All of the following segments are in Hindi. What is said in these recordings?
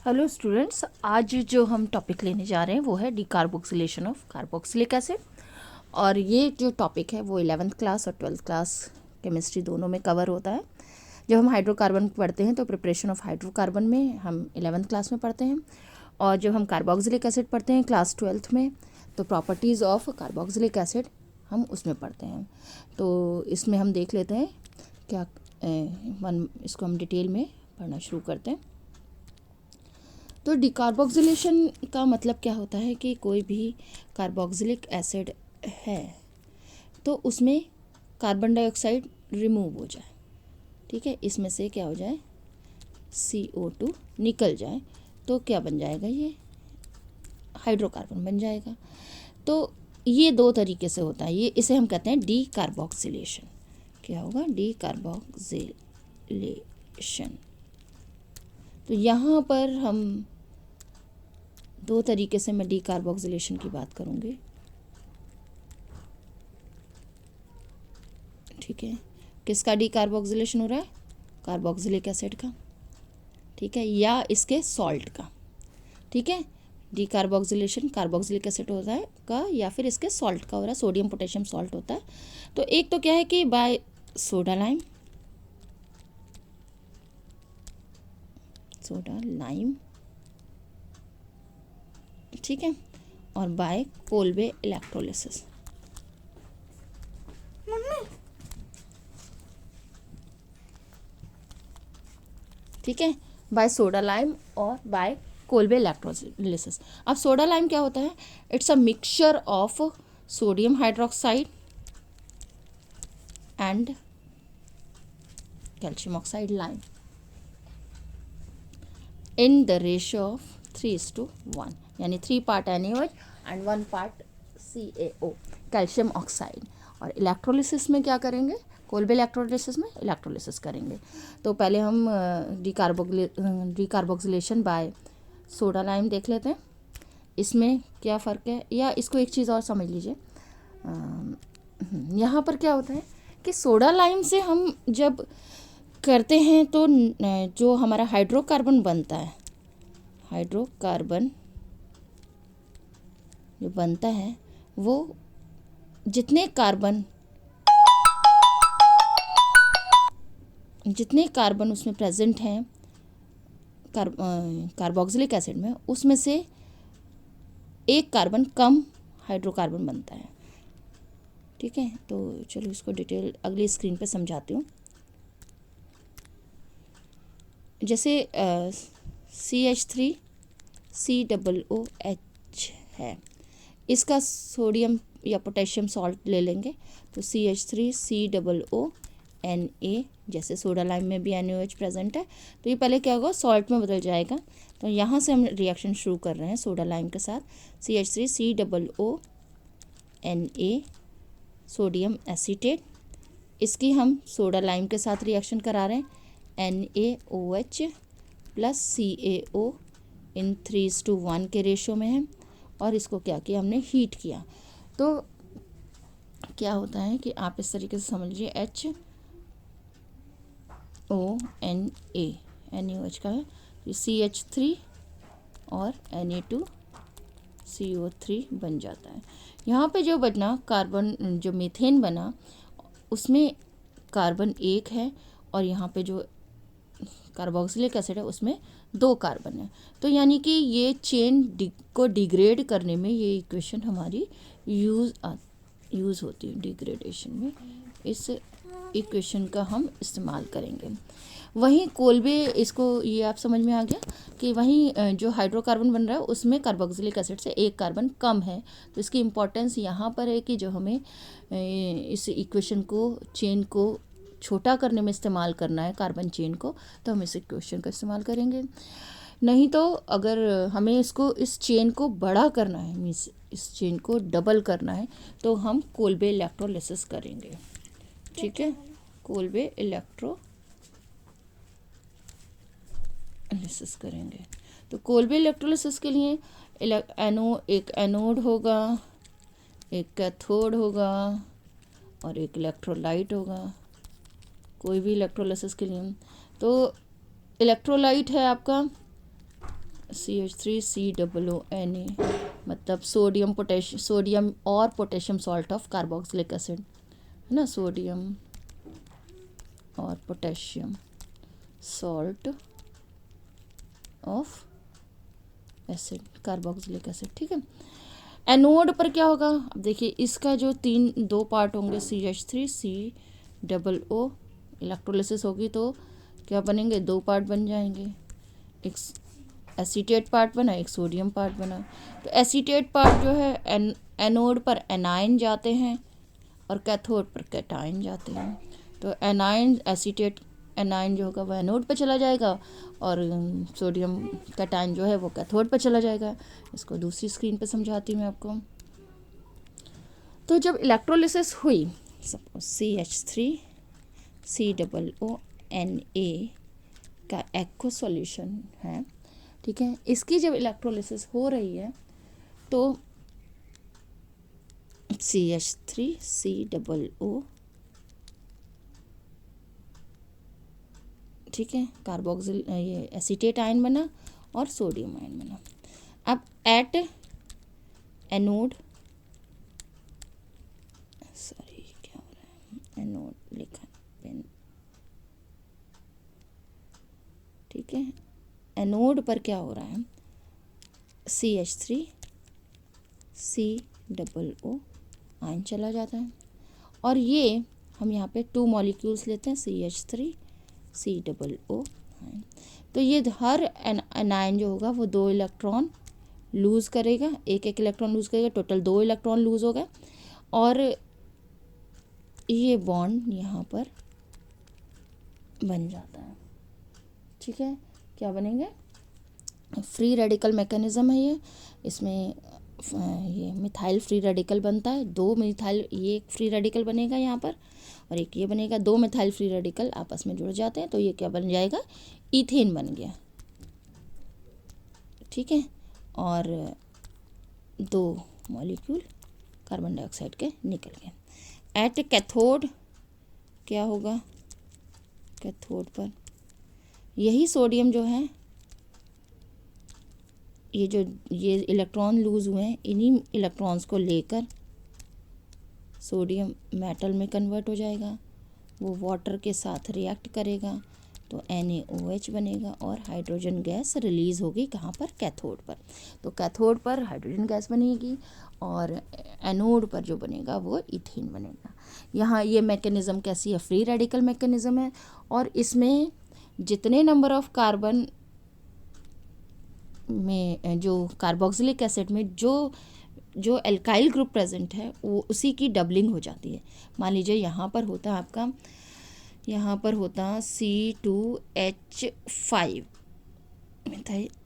हेलो स्टूडेंट्स, आज जो हम टॉपिक लेने जा रहे हैं वो है डिकार्बोक्सिलेशन ऑफ कार्बोक्सिलिक एसिड। और ये जो टॉपिक है वो 11th क्लास और 12th क्लास केमिस्ट्री दोनों में कवर होता है। जब हम हाइड्रोकार्बन पढ़ते हैं तो प्रिपरेशन ऑफ हाइड्रोकार्बन में हम 11th क्लास में पढ़ते हैं, और जब हम कार्बोक्सिलिक एसिड पढ़ते हैं क्लास 12th में तो प्रॉपर्टीज़ ऑफ कार्बोक्सिलिक एसिड हम उसमें पढ़ते हैं। तो इसमें हम देख लेते हैं क्या इसको हम डिटेल में पढ़ना शुरू करते हैं। तो डिकार्बोक्सिलेशन का मतलब क्या होता है कि कोई भी कार्बोक्सिलिक एसिड है तो उसमें कार्बन डाइऑक्साइड रिमूव हो जाए, ठीक है, इसमें से क्या हो जाए CO2 निकल जाए तो क्या बन जाएगा, ये हाइड्रोकार्बन बन जाएगा। तो ये दो तरीके से होता है, ये इसे हम कहते हैं डिकार्बोक्सिलेशन। क्या होगा, डिकार्बोक्सिलेशन। तो यहाँ पर हम दो तरीके से मैं डिकार्बोक्सिलेशन की बात करूँगी, ठीक है। किसका डिकार्बोक्सिलेशन हो रहा है, कार्बोक्सिलिक एसिड का, ठीक है, या इसके सॉल्ट का, ठीक है। डिकार्बोक्सिलेशन कार्बोक्सिलिक एसिड होता है का या फिर इसके सॉल्ट का हो रहा है, सोडियम पोटेशियम सॉल्ट होता है। तो एक तो क्या है कि बाय सोडा लाइम ठीक है, और बाय कोल्बे इलेक्ट्रोलिसिस। ठीक है, बाय सोडा लाइम और बाय कोल्बे इलेक्ट्रोलिसिस। अब सोडा लाइम क्या होता है, it's a mixture of sodium hydroxide and calcium oxide lime in the ratio of 3:1, यानी 3 part NaOH and 1 part CaO, calcium oxide. और इलेक्ट्रोलिसिस में क्या करेंगे, कोल्बे इलेक्ट्रोलिसिस में इलेक्ट्रोलिसिस करेंगे। तो पहले हम डिकार्बोक्सिलेशन बाय सोडा लाइम देख लेते हैं, इसमें क्या फ़र्क है। या इसको एक चीज़ और समझ लीजिए, यहाँ पर क्या होता है कि सोडा लाइम से हम जब करते हैं तो जो हमारा हाइड्रोकार्बन बनता है, हाइड्रोकार्बन जो बनता है वो जितने कार्बन उसमें प्रेजेंट हैं कार्बोक्सिलिक एसिड में, उसमें से एक कार्बन कम हाइड्रोकार्बन बनता है, ठीक है। तो चलो इसको डिटेल अगली स्क्रीन पे समझाती हूँ। जैसे CH3COOH है, इसका सोडियम या पोटेशियम सॉल्ट ले लेंगे तो CH3COONA, जैसे सोडा लाइम में भी NaOH प्रेजेंट है तो ये पहले क्या होगा, सॉल्ट में बदल जाएगा। तो यहाँ से हम रिएक्शन शुरू कर रहे हैं सोडा लाइम के साथ, CH3COONA सोडियम एसीटेट, इसकी हम सोडा लाइम के साथ रिएक्शन करा रहे हैं, NaOH प्लस CaO इन 3:1 के रेशो में है। और इसको क्या किया, हमने हीट किया। तो क्या होता है कि आप इस तरीके से समझ लीजिए, HONA NaOH का है, CH3 और Na2CO3 बन जाता है। यहाँ पे जो बना कार्बन, जो मीथेन बना उसमें कार्बन 1 है, और यहाँ पे जो कार्बोक्सिलिक एसिड है उसमें 2 कार्बन है। तो यानी कि ये चेन को डिग्रेड करने में ये इक्वेशन हमारी यूज़ होती है, डिग्रेडेशन में इस इक्वेशन का हम इस्तेमाल करेंगे। वहीं कोल्बे, इसको ये आप समझ में आ गया कि वहीं जो हाइड्रोकार्बन बन रहा है उसमें कार्बोक्सिलिक एसिड से एक कार्बन कम है। तो इसकी इम्पोर्टेंस यहाँ पर है कि जो हमें इस इक्वेशन को, चेन को छोटा करने में इस्तेमाल करना है, कार्बन चेन को, तो हम इस इक्वेशन का इस्तेमाल करेंगे। नहीं तो अगर हमें इसको, इस चेन को बड़ा करना है, मीन्स इस चेन को डबल करना है, तो हम कोल्बे इलेक्ट्रोलिसिस करेंगे, ठीक है, कोल्बे इलेक्ट्रोलिसिस करेंगे। तो कोल्बे इलेक्ट्रोलिसिस के लिए एक एनोड होगा, एक कैथोड होगा और एक इलेक्ट्रोलाइट होगा, कोई भी इलेक्ट्रोलिसिस के लिए। तो इलेक्ट्रोलाइट है आपका CH3COONA, मतलब सोडियम और potassium salt of carboxylic acid, है ना, सोडियम और potassium salt of acid, carboxylic acid, ठीक है। एनोड पर क्या होगा, अब देखिए इसका जो दो पार्ट होंगे, CH3COO, इलेक्ट्रोलिसिस होगी तो क्या बनेंगे, दो पार्ट बन जाएंगे, एक एसीटेट पार्ट बना, एक सोडियम पार्ट बना। तो एसीटेट पार्ट जो है एनोड पर एनाइन जाते हैं और कैथोड पर कैटाइन जाते हैं। तो एसीटेट एनाइन जो होगा वो एनोड पर चला जाएगा और सोडियम कैटाइन जो है वो कैथोड पर चला जाएगा। इसको दूसरी स्क्रीन पर समझाती हूँ मैं आपको। तो जब इलेक्ट्रोलिसिस हुई, सपोज CH3COONA का एक्व सॉल्यूशन है, ठीक है, इसकी जब इलेक्ट्रोलिसिस हो रही है तो CH3COO, ठीक है, कार्बोक्सिल ये एसीटेट आयन बना और सोडियम आयन बना। अब एट एनोड, सॉरी क्या हो रहा है, एनोड लिखा पेन, ठीक है, एनोड पर क्या हो रहा है, CH3COO आयन चला जाता है और ये हम यहाँ पे 2 मॉलिक्यूल्स लेते हैं, CH3COO आयन। तो ये हर एनायन जो होगा वो 2 इलेक्ट्रॉन लूज़ करेगा, एक इलेक्ट्रॉन लूज़ करेगा, टोटल 2 इलेक्ट्रॉन लूज़ होगा और ये बॉन्ड यहाँ पर बन जाता है, ठीक है। क्या बनेंगे, फ्री रेडिकल मैकेनिज़्म है ये, इसमें ये मिथाइल फ्री रेडिकल बनता है, 2 मिथाइल, ये एक फ्री रेडिकल बनेगा यहाँ पर और एक ये बनेगा, 2 मिथाइल फ्री रेडिकल आपस में जुड़ जाते हैं तो ये क्या बन जाएगा, ईथेन बन गया, ठीक है। और 2 मॉलिक्यूल कार्बन डाइऑक्साइड के निकल गए। एट कैथोड क्या होगा, कैथोड पर यही सोडियम जो है, ये इलेक्ट्रॉन लूज़ हुए हैं, इन्हीं इलेक्ट्रॉन्स को लेकर सोडियम मेटल में कन्वर्ट हो जाएगा, वो वाटर के साथ रिएक्ट करेगा तो NaOH बनेगा और हाइड्रोजन गैस रिलीज़ होगी कहाँ पर, कैथोड पर। तो कैथोड पर हाइड्रोजन गैस बनेगी और एनोड पर जो बनेगा वो इथेन बनेगा। यहाँ ये मैकेनिज़्म कैसी है, फ्री रेडिकल मैकेनिज़्म है और इसमें जितने नंबर ऑफ कार्बन में, जो कार्बोक्सिलिक एसिड में जो एल्काइल ग्रुप प्रेजेंट है वो उसी की डबलिंग हो जाती है। मान लीजिए यहाँ पर होता है आपका, यहाँ पर होता C2H5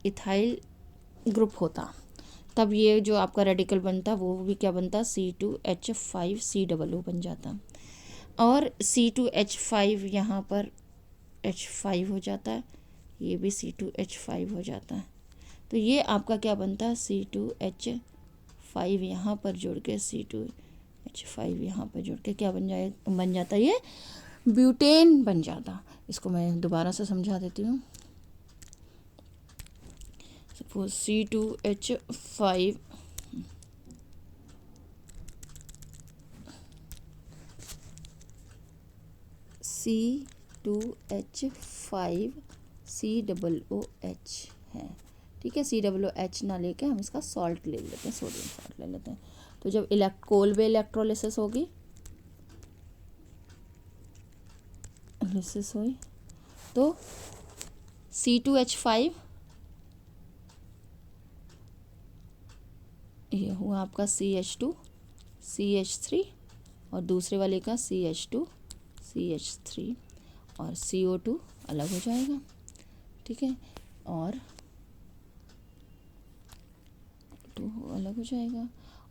इथाइल ग्रुप होता, तब ये जो आपका रेडिकल बनता वो भी क्या बनता, C2H5COO बन जाता और C2H5 यहाँ पर H5 हो जाता है, ये भी C2H5 हो जाता है। तो ये आपका क्या बनता है, C2H5 यहाँ पर जुड़ के C2H5 यहाँ पर जुड़ के क्या बन जाता है, ये ब्यूटेन बन जाता। इसको मैं दोबारा से समझा देती हूँ। सपोज C2H5 C2H5COOH है, ठीक है। COOH ना लेके हम इसका सॉल्ट ले लेते हैं, सोडियम सॉल्ट ले लेते हैं। तो जब कोलबे इलेक्ट्रोलिसिस होगी, हुई तो C2H5 ये हुआ आपका CH2 CH3 और दूसरे वाले का CH2 CH3 और CO2 अलग हो जाएगा, ठीक है, और 2 अलग हो जाएगा।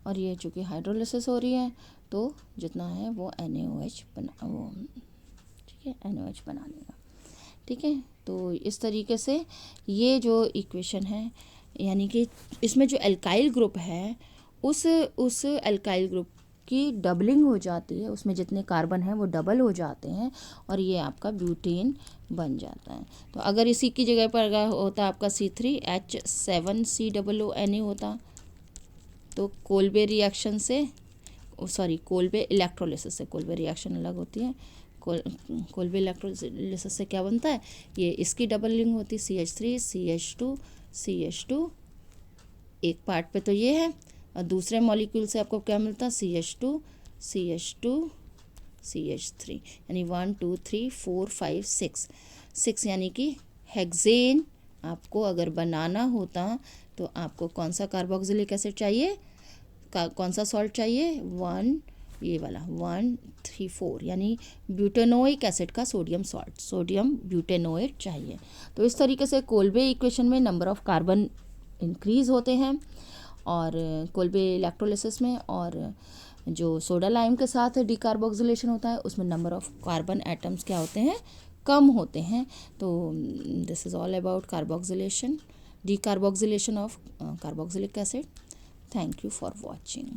और ये चूँकि हाइड्रोलिसिस हो रही है तो जितना है वो NaOH बना, वो ठीक है, NaOH बना देगा, ठीक है। तो इस तरीके से ये जो इक्वेशन है, यानी कि इसमें जो एल्काइल ग्रुप है उस एल्काइल ग्रुप उसकी डबलिंग हो जाती है, उसमें जितने कार्बन हैं वो डबल हो जाते हैं और ये आपका ब्यूटेन बन जाता है। तो अगर इसी की जगह पर अगर होता आपका C3H7COO होता तो कोल्बे रिएक्शन से, सॉरी कोल्बे इलेक्ट्रोलिसिस से, कोल्बे रिएक्शन अलग होती है, कोल्बे इलेक्ट्रोलिसिस से क्या बनता है, ये इसकी डबलिंग होती है CH3 CH2 एक पार्ट पे तो ये है, और दूसरे मॉलिक्यूल से आपको क्या मिलता है CH2 CH3, यानी 1 2 3 4 5 6 यानी कि हेक्सेन आपको अगर बनाना होता तो आपको कौन सा कार्बोक्सिलिक एसिड चाहिए, कौन सा सॉल्ट चाहिए, ये वाला 1 3 4 यानी ब्यूटेनोइक एसिड का सोडियम सॉल्ट, सोडियम ब्यूटेनोएट चाहिए। तो इस तरीके से कोल्बे इक्वेशन में नंबर ऑफ कार्बन इंक्रीज़ होते हैं और कोल्बे इलेक्ट्रोलिसिस में, और जो सोडा लाइम के साथ डीकार्बोक्सिलेशन होता है उसमें नंबर ऑफ कार्बन एटम्स क्या होते हैं, कम होते हैं। तो this is all about carboxylation, decarboxylation of carboxylic acid. Thank you for watching.